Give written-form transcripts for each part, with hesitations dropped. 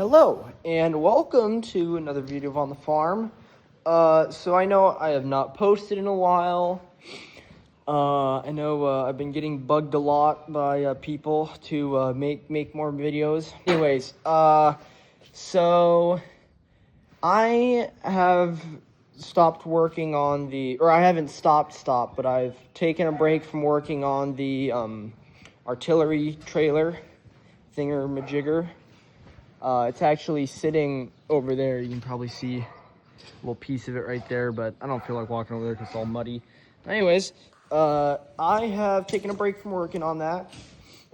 Hello, and welcome to another video of On the Farm. So I know I have not posted in a while. I know I've been getting bugged a lot by people to make more videos. Anyways, so I have stopped working on I haven't stopped, but I've taken a break from working on the artillery trailer thingamajigger. It's actually sitting over there. You can probably see a little piece of it right there, but I don't feel like walking over there because it's all muddy. Anyways, I have taken a break from working on that.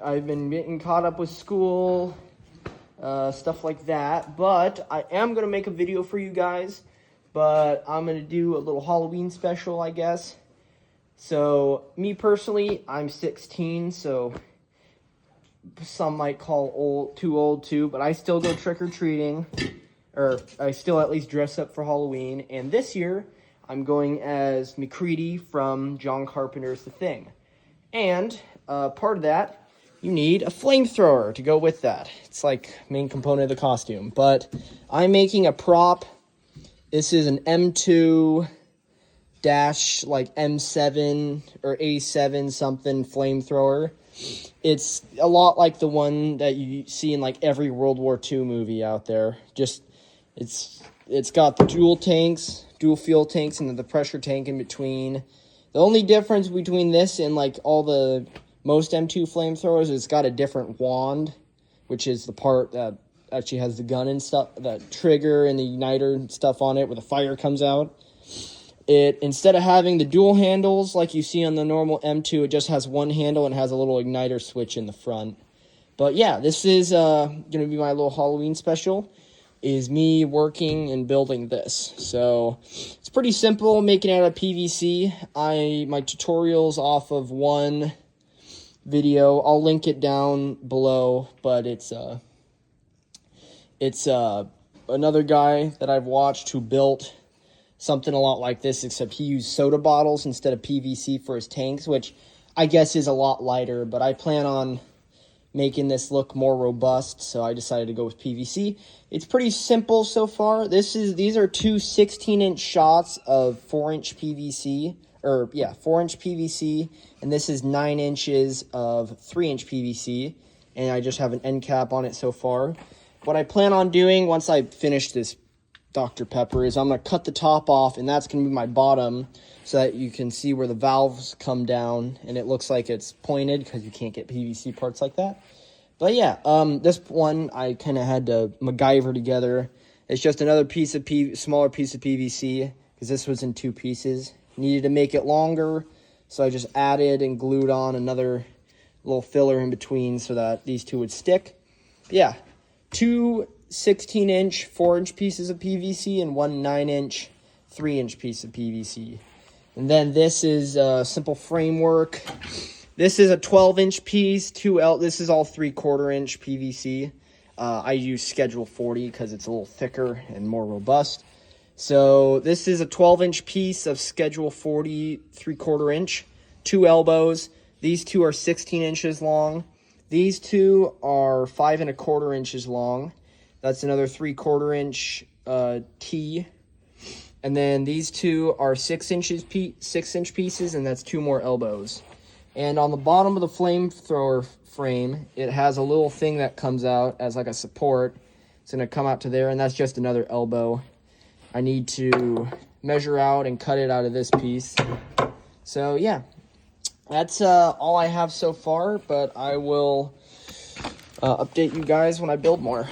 I've been getting caught up with school, stuff like that, but I am going to make a video for you guys, but I'm going to do a little Halloween special, I guess. So, me personally, I'm 16, so some might call too old too, but I still go trick-or-treating, or I still at least dress up for Halloween, and this year, I'm going as MacReady from John Carpenter's The Thing. And, part of that, you need a flamethrower to go with that. It's like main component of the costume, but I'm making a prop. This is an M2 like M7 or A7 something flamethrower. It's a lot like the one that you see in like every World War II movie out there. Just it's got the dual fuel tanks, and then the pressure tank in between. The only difference between this and like all the most M2 flamethrowers is it's got a different wand, which is the part that actually has the gun and stuff, the trigger and the igniter and stuff on it where the fire comes out. Instead of having the dual handles like you see on the normal M2, it just has one handle and has a little igniter switch in the front. But yeah, this is going to be my little Halloween special, is me working and building this. So it's pretty simple, making it out of PVC. My tutorial's off of one video. I'll link it down below, but it's another guy that I've watched who built something a lot like this, except he used soda bottles instead of PVC for his tanks, which I guess is a lot lighter, but I plan on making this look more robust, so I decided to go with PVC. It's pretty simple so far. These are two 16-inch shots of 4-inch PVC, 4-inch PVC, and this is 9 inches of 3-inch PVC, and I just have an end cap on it so far. What I plan on doing once I finish this Dr. Pepper is I'm going to cut the top off, and that's going to be my bottom, so that you can see where the valves come down, and it looks like it's pointed because you can't get PVC parts like that. But yeah, this one I kind of had to MacGyver together. It's just another smaller piece of PVC, because this was in two pieces. Needed to make it longer, so I just added and glued on another little filler in between so that these two would stick. Yeah, two 16-inch 4-inch pieces of PVC and one 9-inch 3-inch piece of PVC. And then this is a simple framework. This is a 12-inch piece. This is all 3/4-inch PVC. I use Schedule 40 because it's a little thicker and more robust. So this is a 12-inch piece of Schedule 40 3/4-inch. 2 elbows. These two are 16 inches long. These two are 5 1/4 inches long. That's another 3/4-inch T. And then these two are 6-inch pieces, and that's 2 more elbows. And on the bottom of the flamethrower frame, it has a little thing that comes out as like a support. It's going to come out to there, and that's just another elbow. I need to measure out and cut it out of this piece. So yeah, that's all I have so far, but I will update you guys when I build more.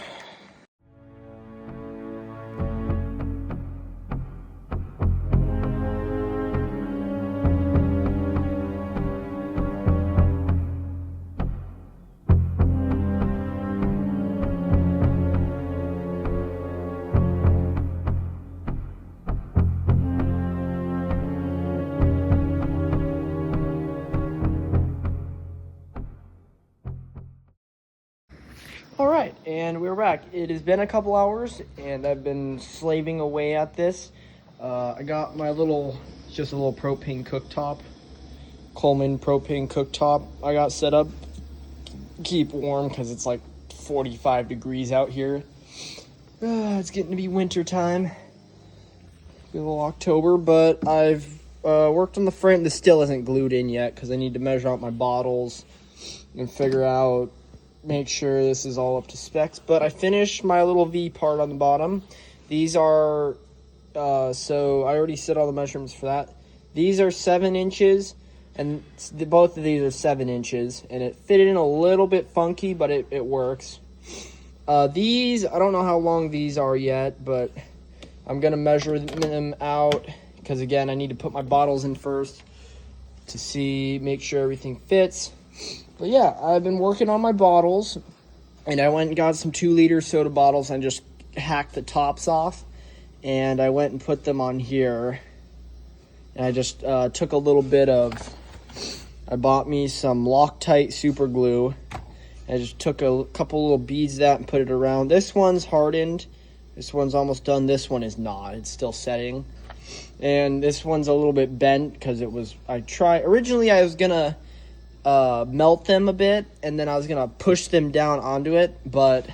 Alright, and we're back. It has been a couple hours, and I've been slaving away at this. I got my just a little propane cooktop, Coleman propane cooktop I got set up. Keep warm, because it's like 45 degrees out here. It's getting to be winter time. Little October, but I've worked on the frame. This still isn't glued in yet because I need to measure out my bottles and figure out, make sure this is all up to specs. But I finished my little V part on the bottom. These are, so I already set all the measurements for that. These are 7 inches, and both of these are 7 inches, and it fitted in a little bit funky, but it works. These, I don't know how long these are yet, but I'm going to measure them out because, again, I need to put my bottles in first to see, make sure everything fits. But, yeah, I've been working on my bottles, and I went and got some 2-liter soda bottles and just hacked the tops off, and I went and put them on here. And I just took a little bit of, I bought me some Loctite super glue. I just took a couple little beads of that and put it around. This one's hardened. This one's almost done. This one is not. It's still setting. And this one's a little bit bent because it was, originally I was going to melt them a bit, and then I was going to push them down onto it. But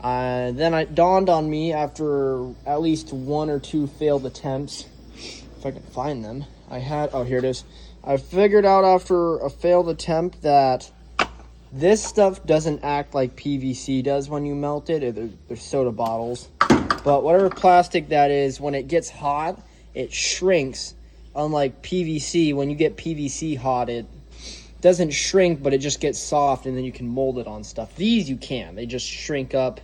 then it dawned on me after at least 1 or 2 failed attempts, if I can find them. Oh, here it is. I figured out after a failed attempt that this stuff doesn't act like PVC does when you melt it. They're soda bottles. But whatever plastic that is, when it gets hot, it shrinks. Unlike PVC, when you get PVC hot, it doesn't shrink, but it just gets soft, and then you can mold it on stuff. These you can. They just shrink up.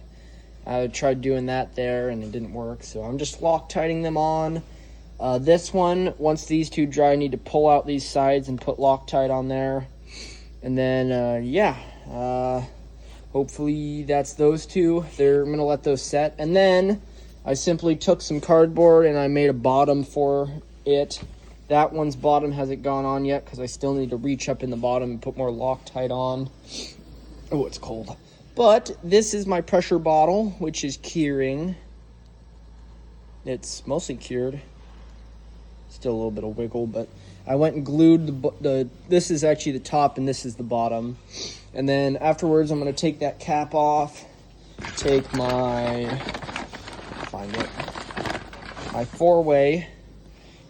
I tried doing that there, and it didn't work. So I'm just Loctiting them on. This one, once these 2 dry, I need to pull out these sides and put Loctite on there. And then, hopefully that's those 2. I'm going to let those set. And then I simply took some cardboard and I made a bottom for it. That one's bottom hasn't gone on yet because I still need to reach up in the bottom and put more Loctite on. Oh, it's cold. But this is my pressure bottle, which is curing. It's mostly cured. Still a little bit of wiggle, but I went and glued this is actually the top and this is the bottom. And then afterwards, I'm going to take that cap off, take my 4-way,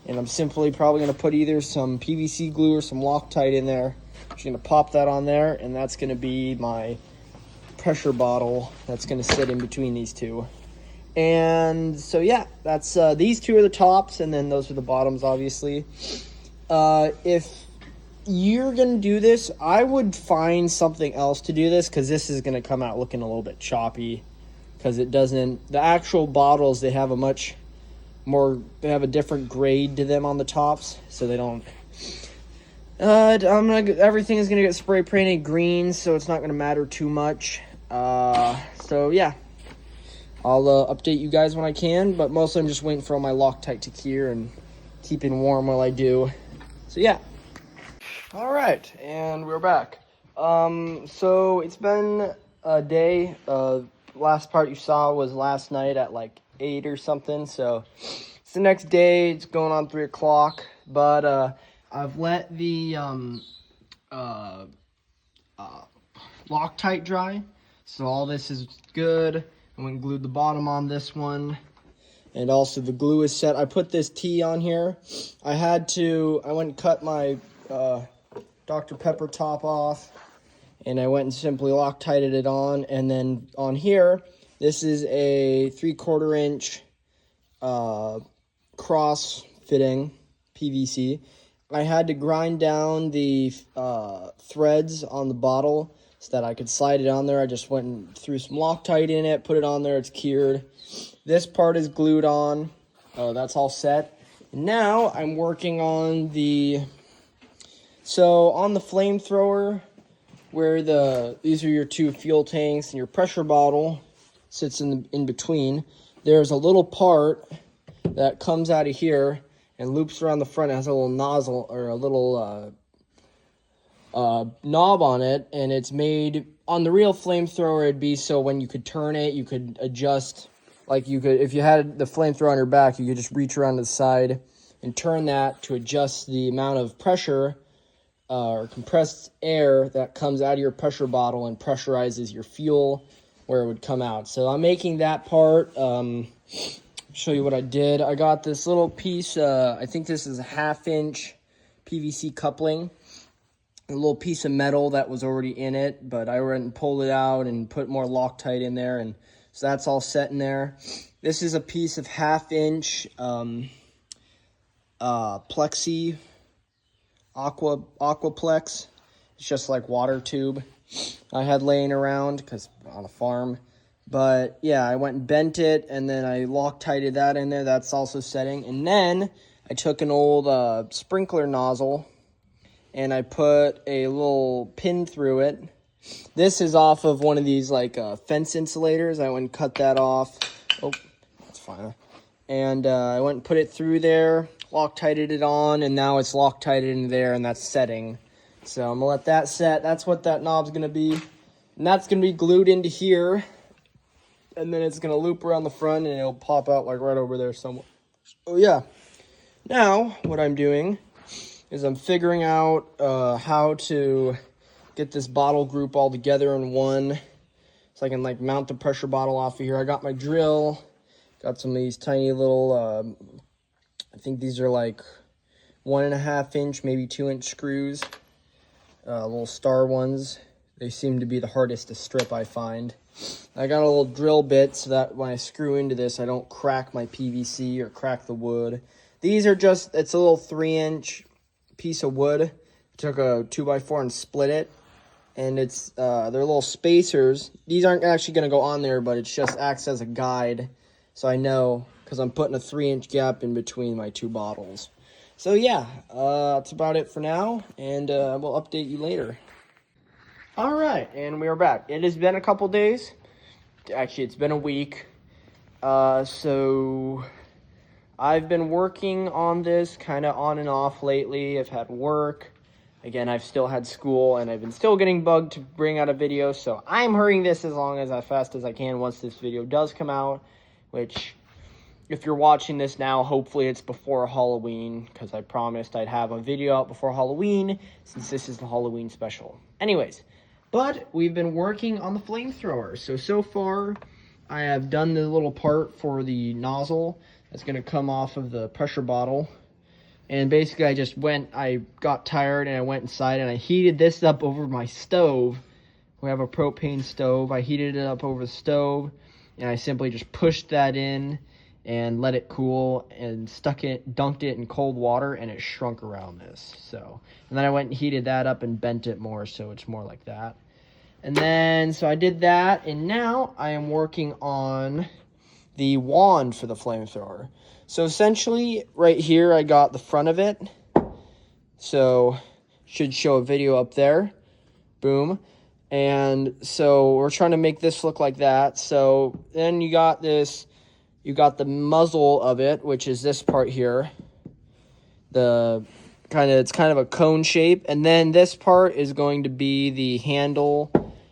and I'm simply probably going to put either some PVC glue or some Loctite in there. I'm just going to pop that on there, and that's going to be my pressure bottle that's going to sit in between these 2. And so, yeah, that's these 2 are the tops, and then those are the bottoms, obviously. If you're going to do this, I would find something else to do this, because this is going to come out looking a little bit choppy, because it doesn't, the actual bottles, they have they have a different grade to them on the tops, so they don't, everything is going to get spray painted green, so it's not going to matter too much. So yeah, I'll update you guys when I can, but mostly I'm just waiting for all my Loctite to cure and keeping warm while I do. So yeah. All right, and we're back. So it's been a day. Last part you saw was last night at like 8 or something. So it's the next day. It's going on 3 o'clock. But I've let the Loctite dry. So all this is good. I went and glued the bottom on this one. And also the glue is set. I put this T on here. I went and cut my Dr. Pepper top off. And I went and simply Loctited it on. And then on here, this is a 3/4 inch cross fitting PVC. I had to grind down the threads on the bottle so that I could slide it on there. I just went and threw some Loctite in it, put it on there, it's cured. This part is glued on. That's all set. Now I'm working on on the flamethrower, where these are your 2 fuel tanks and your pressure bottle sits in between. There's a little part that comes out of here and loops around the front. It has a little nozzle or a little knob on it, and it's made on the real flamethrower. It'd be so when you could turn it, you could adjust, like you could, if you had the flamethrower on your back, you could just reach around to the side and turn that to adjust the amount of pressure or compressed air that comes out of your pressure bottle and pressurizes your fuel where it would come out. So I'm making that part. Show you what I did. I got this little piece, I think this is a 1/2-inch PVC coupling. A little piece of metal that was already in it, but I went and pulled it out and put more Loctite in there, and so that's all set in there. This is a piece of 1/2-inch plexi aquaplex. It's just like water tube I had laying around because on a farm. But yeah, I went and bent it, and then I Loctited that in there. That's also setting. And then I took an old sprinkler nozzle and I put a little pin through it. This is off of one of these like fence insulators. I went and cut that off. Oh, that's fine. And I went and put it through there, Loctited it on, and now it's Loctited in there, and that's setting. So I'm gonna let that set. That's what that knob's gonna be. And that's gonna be glued into here. And then it's gonna loop around the front, and it'll pop out like right over there somewhere. Oh yeah. Now, what I'm doing is I'm figuring out how to get this bottle group all together in one, so I can like mount the pressure bottle off of here. I got my drill, got some of these tiny little, I think these are like 1.5-inch, maybe 2-inch screws, little star ones. They seem to be the hardest to strip, I find. I got a little drill bit so that when I screw into this, I don't crack my PVC or crack the wood. These are just, it's a little 3-inch piece of wood. I took a 2x4 and split it, and it's they're little spacers. These aren't actually going to go on there, but it just acts as a guide, so I know, because I'm putting a 3-inch gap in between my two bottles. So yeah, that's about it for now, and we'll update you later. All right, and we are back. It has been a couple days. Actually, it's been a week. So I've been working on this kind of on and off lately. I've had work. Again, I've still had school, and I've been still getting bugged to bring out a video. So I'm hurrying this as fast as I can once this video does come out, which if you're watching this now, hopefully it's before Halloween, because I promised I'd have a video out before Halloween, since this is the Halloween special. Anyways, but we've been working on the flamethrower. So far, I have done the little part for the nozzle that's going to come off of the pressure bottle. And basically, I got tired and I went inside and I heated this up over my stove. We have a propane stove. I heated it up over the stove, and I simply just pushed that in and let it cool and dunked it in cold water, and it shrunk around this. So, and then I went and heated that up and bent it more, so it's more like that. And then, so I did that, and now I am working on the wand for the flamethrower. So essentially, right here, I got the front of it. So, should show a video up there. Boom. And so we're trying to make this look like that. So then you got this, you got the muzzle of it, which is this part here. It's kind of a cone shape. And then this part is going to be the handle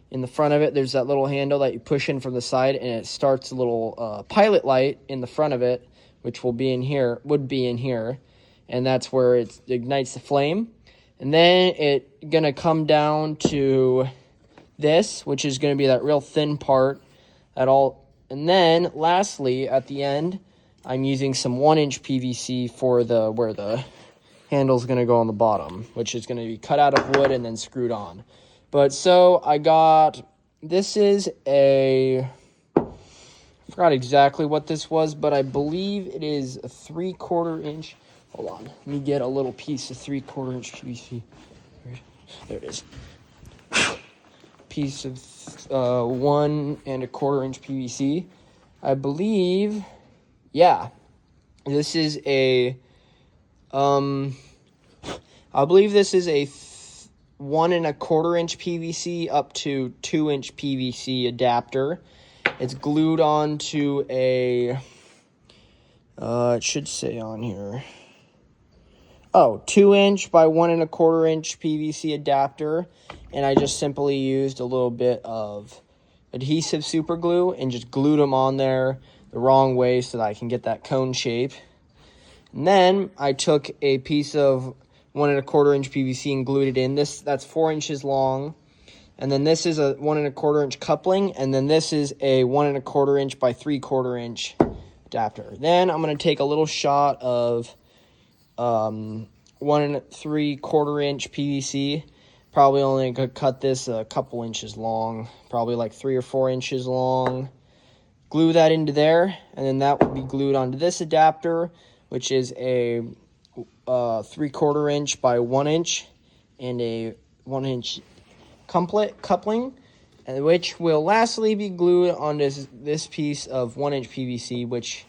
in the front of it. There's that little handle that you push in from the side, and it starts a little pilot light in the front of it, which would be in here. And that's where it ignites the flame. And then it's going to come down to this, which is going to be that real thin part at all. And then lastly, at the end, I'm using some 1-inch PVC for where the handle's going to go on the bottom, which is going to be cut out of wood and then screwed on. But so I got, this is I forgot exactly what this was, but I believe it is a 3/4 inch. Hold on, let me get a little piece of 3/4 inch PVC. There it is. Piece of 1 1/4 inch PVC. I believe, yeah, this is a, I believe this is a 1 1/4 inch PVC up to 2-inch PVC adapter. It's glued onto a, it should say on here, 2-inch by 1 1/4 inch PVC adapter, and I just simply used a little bit of adhesive super glue and just glued them on there the wrong way so that I can get that cone shape. And then I took a piece of 1 1/4 inch PVC and glued it in. That's 4 inches long, And then this is a 1 1/4 inch coupling, and then this is a 1 1/4 inch by 3/4 inch adapter. Then I'm going to take a little shot of 1 3/4 inch PVC. Probably only could cut this a couple inches long, probably like 3 or 4 inches long. Glue that into there, and then that will be glued onto this adapter, which is a 3/4 inch by 1 inch and a 1 inch coupling, and which will lastly be glued onto this piece of 1 inch PVC, which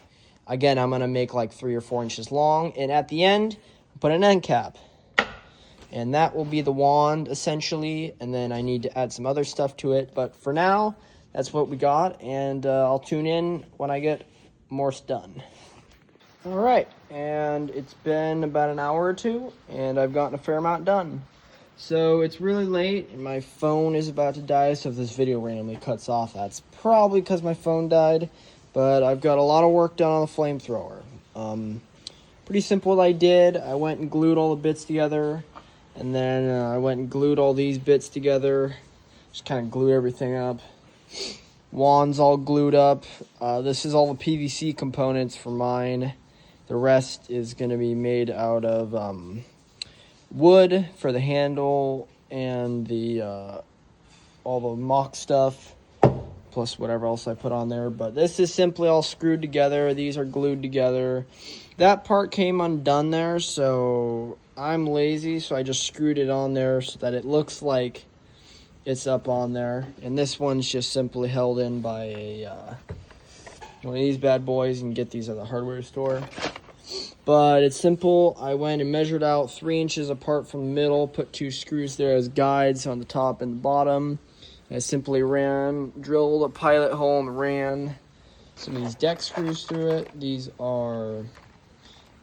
again I'm going to make like 3 or 4 inches long, and at the end put an end cap. And that will be the wand, essentially, and then I need to add some other stuff to it. But for now, that's what we got, and I'll tune in when I get more done. All right, and it's been about an hour or two, and I've gotten a fair amount done. So it's really late, and my phone is about to die, so if this video randomly cuts off, that's probably because my phone died. But I've got a lot of work done on the flamethrower. Pretty simple what I did. I went and glued all the bits together. And then I went and glued all these bits together. Just kind of glued everything up. Wand's all glued up. This is all the PVC components for mine. The rest is going to be made out of wood for the handle and the all the mock stuff, plus whatever else I put on there. But this is simply all screwed together. These are glued together. That part came undone there, so I'm lazy, so I just screwed it on there so that it looks like it's up on there. And this one's just simply held in by a one of these bad boys. You can get these at the hardware store. But it's simple. I went and measured out 3 inches apart from the middle, put 2 screws there as guides on the top and the bottom. I simply drilled a pilot hole and ran some of these deck screws through it. These are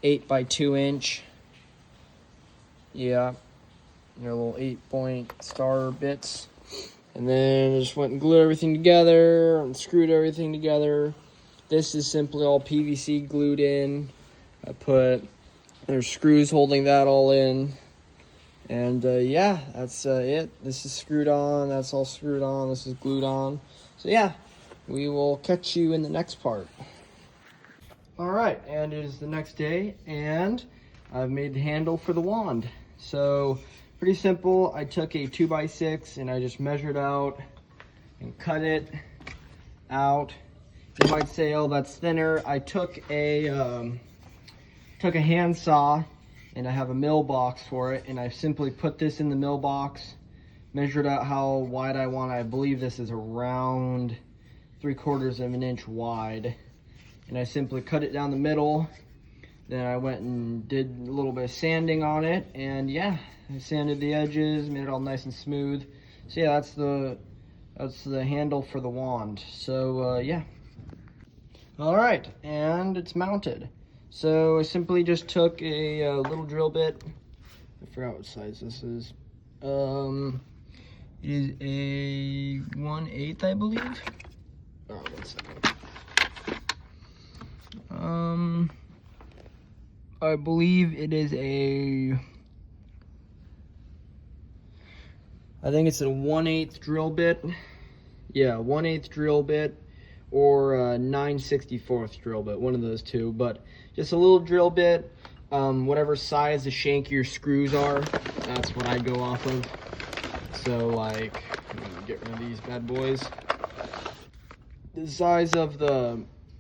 8 by 2 inch. Yeah, your little 8-point star bits. And then I just went and glued everything together and screwed everything together. This is simply all PVC glued in. There's screws holding that all in. And yeah, that's it. This is screwed on, that's all screwed on, this is glued on. So yeah, we will catch you in the next part. All right, and it is the next day, and I've made the handle for the wand. So pretty simple. I took a 2x6 and I just measured out and cut it out. You might say, oh, that's thinner. I took a hand saw, and I have a mill box for it, and I simply put this in the mill box, measured out how wide I want. I believe this is around 3/4 of an inch wide, and I simply cut it down the middle. Then I went and did a little bit of sanding on it, and yeah, I sanded the edges, made it all nice and smooth. So yeah, that's the handle for the wand. So yeah. All right, and it's mounted. So I simply just took a little drill bit. I forgot what size this is. It is a 1/8, I believe. Oh, 1 second. I believe it is I think it's a 1/8 drill bit. Yeah, 1/8 drill bit or a 9/64 drill bit, one of those two. But just a little drill bit, whatever size the shank of your screws are, that's what I go off of. So like, I'm gonna get rid of these bad boys. The size of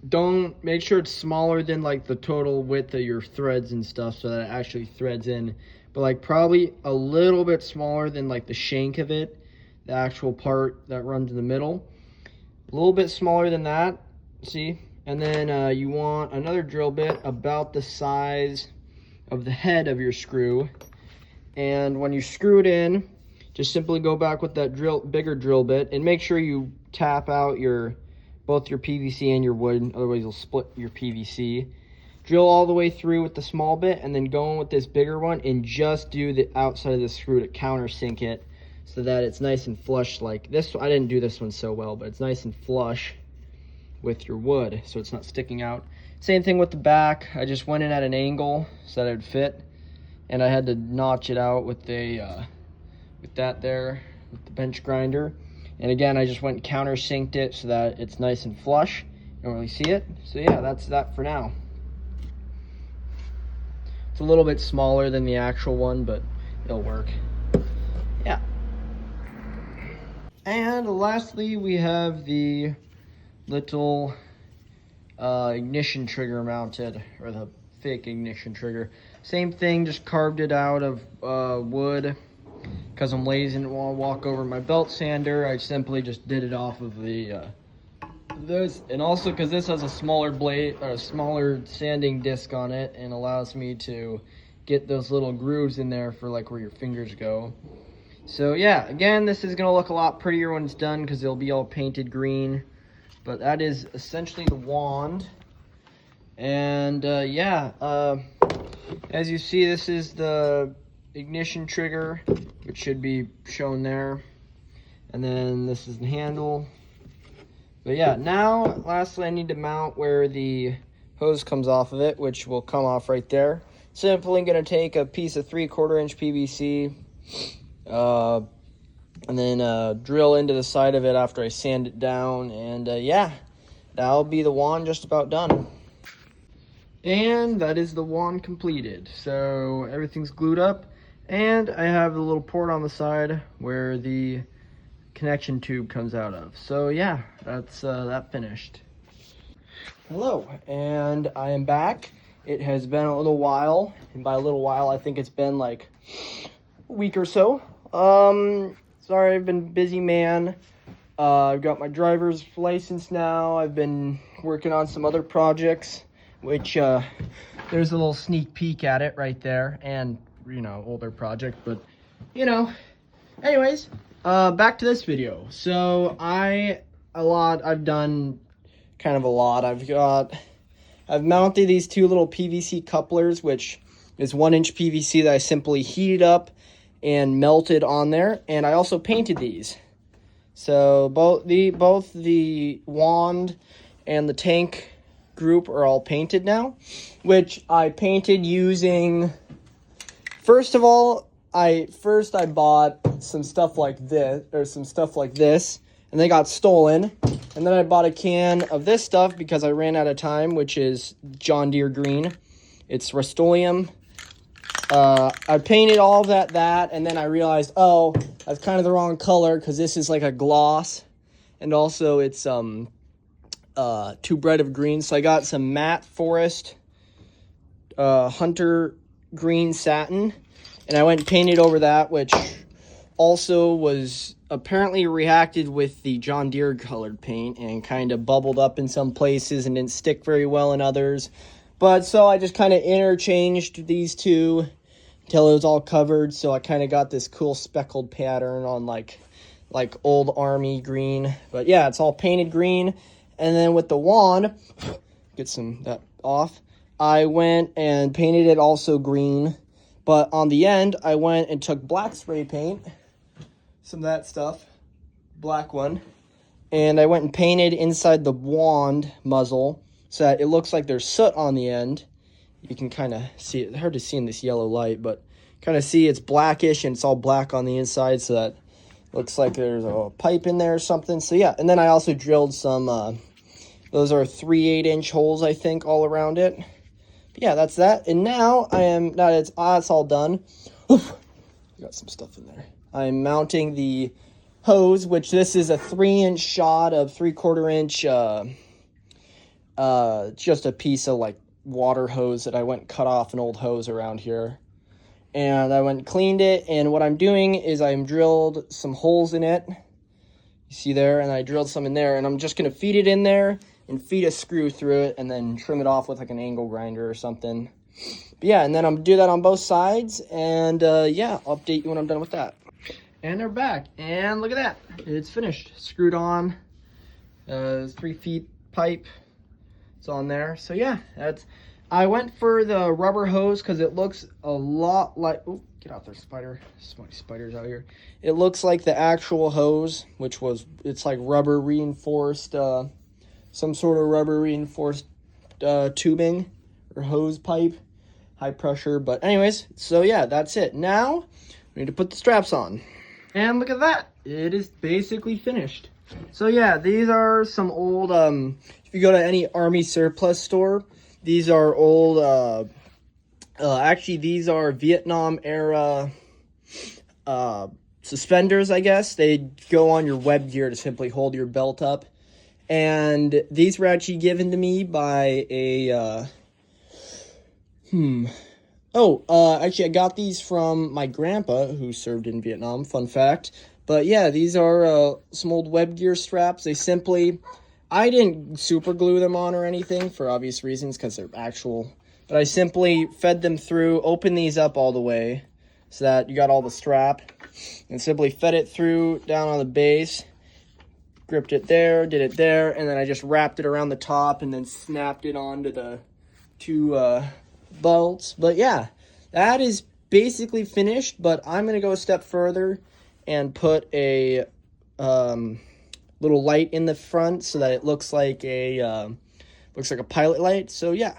don't make sure it's smaller than like the total width of your threads and stuff, so that it actually threads in, but like probably a little bit smaller than like the shank of it, the actual part that runs in the middle, a little bit smaller than that, see? And then you want another drill bit about the size of the head of your screw, and when you screw it in, just simply go back with that bigger drill bit, and make sure you tap out both your PVC and your wood, otherwise you'll split your PVC. Drill all the way through with the small bit, and then go in with this bigger one and just do the outside of the screw to countersink it so that it's nice and flush like this. I didn't do this one so well, but it's nice and flush with your wood so it's not sticking out. Same thing with the back. I just went in at an angle so that it would fit, and I had to notch it out with with that there. with the bench grinder. And again, I just went and countersinked it so that it's nice and flush. You don't really see it. So yeah, that's that for now. It's a little bit smaller than the actual one, but it'll work. Yeah. And lastly, we have the little ignition trigger mounted, or the fake ignition trigger. Same thing, just carved it out of wood. Because I'm lazy and want to walk over my belt sander, I simply just did it off of the this, and also because this has a smaller blade or a smaller sanding disc on it, and allows me to get those little grooves in there for like where your fingers go. So yeah, again, this is gonna look a lot prettier when it's done because it'll be all painted green. But that is essentially the wand, and yeah, as you see, this is the ignition trigger, which should be shown there, and then this is the handle. But yeah, now lastly I need to mount where the hose comes off of it, which will come off right there. Simply gonna take a piece of 3/4 inch PVC and then drill into the side of it after I sand it down, and yeah, that'll be the wand just about done. And that is the wand completed. So everything's glued up. And I have the little port on the side where the connection tube comes out of. So yeah, that's that finished. Hello, and I am back. It has been a little while, and by a little while, I think it's been like a week or so. Sorry, I've been a busy man. I've got my driver's license now. I've been working on some other projects, which there's a little sneak peek at it right there, and you know, older project, but you know, anyways, back to this video. So I've done kind of a lot. I've mounted these two little PVC couplers, which is 1-inch PVC that I simply heated up and melted on there, and I also painted these. So both the wand and the tank group are all painted now, which I painted using. First of all, I bought some stuff like this, and they got stolen. And then I bought a can of this stuff because I ran out of time, which is John Deere green. It's Rust-Oleum. I painted all of that, and then I realized, oh, that's kind of the wrong color because this is like a gloss, and also it's too bright of green. So I got some matte forest hunter green satin, and I went and painted over that, which also was apparently reacted with the John Deere colored paint and kind of bubbled up in some places and didn't stick very well in others. But so I just kind of interchanged these two until it was all covered. So I kind of got this cool speckled pattern on like old army green. But yeah, it's all painted green. And then with the wand, get that off, I went and painted it also green. But on the end, I went and took black spray paint, some of that stuff, black one, and I went and painted inside the wand muzzle so that it looks like there's soot on the end. You can kind of see it. It's hard to see in this yellow light, but kind of see it's blackish and it's all black on the inside, so that looks like there's a pipe in there or something. So yeah, and then I also drilled some, those are 3/8-inch holes, I think, all around it. But yeah, that's that. And now it's all done. Oof, got some stuff in there. I'm mounting the hose, which this is a 3-inch shot of 3/4 inch, just a piece of like water hose that I went and cut off an old hose around here. And I went and cleaned it, and what I'm doing is I'm drilled some holes in it. You see there, and I drilled some in there, and I'm just gonna feed it in there and feed a screw through it and then trim it off with like an angle grinder or something. But yeah, and then I'm gonna do that on both sides, and yeah, I'll update you when I'm done with that. And they're back, and look at that, it's finished, screwed on, 3 feet pipe, it's on there. So yeah, I went for the rubber hose because it looks a lot like, oh, get out there, spider, so many spiders out here. It looks like the actual hose, it's like rubber reinforced, some sort of rubber reinforced tubing or hose pipe, high pressure. But anyways, so yeah, that's it. Now we need to put the straps on. And look at that. It is basically finished. So yeah, these are some old, if you go to any army surplus store, these are old, actually these are Vietnam era, suspenders, I guess. They go on your web gear to simply hold your belt up. And these were actually given to me by a, actually, I got these from my grandpa, who served in Vietnam, fun fact. But yeah, these are some old web gear straps. They simply, I didn't super glue them on or anything for obvious reasons, because they're actual. But I simply fed them through, opened these up all the way, so that you got all the strap, and simply fed it through down on the base, gripped it there, did it there, and then I just wrapped it around the top and then snapped it onto the two bolts. But yeah, that is basically finished, but I'm gonna go a step further and put a little light in the front so that it looks like a pilot light. So yeah.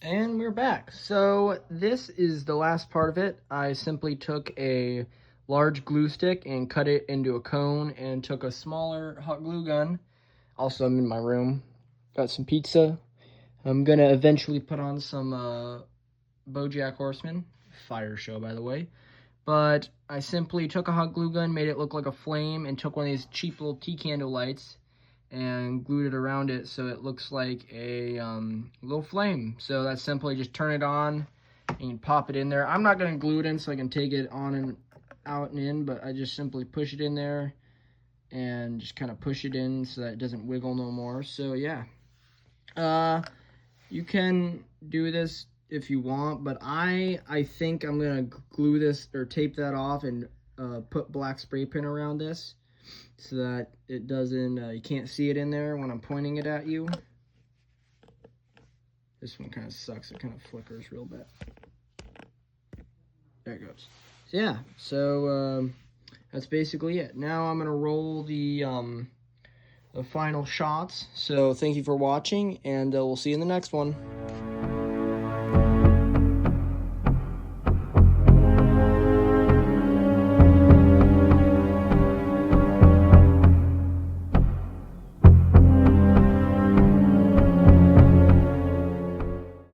And we're back. So this is the last part of it. I simply took a large glue stick and cut it into a cone and took a smaller hot glue gun. Also, I'm in my room. Got some pizza. I'm gonna eventually put on some BoJack Horseman. Fire show, by the way. But I simply took a hot glue gun, made it look like a flame, and took one of these cheap little tea candle lights and glued it around it so it looks like a little flame. So that's simply just turn it on and pop it in there. I'm not going to glue it in so I can take it on and out and in, but I just simply push it in there and just kind of push it in so that it doesn't wiggle no more. So yeah, you can do this if you want, but I think I'm going to glue this or tape that off and put black spray paint around this, so that it doesn't, you can't see it in there when I'm pointing it at you. This one kind of sucks. It kind of flickers real bad. There it goes. So yeah, so that's basically it. Now I'm gonna roll the final shots. So thank you for watching, and we'll see you in the next one.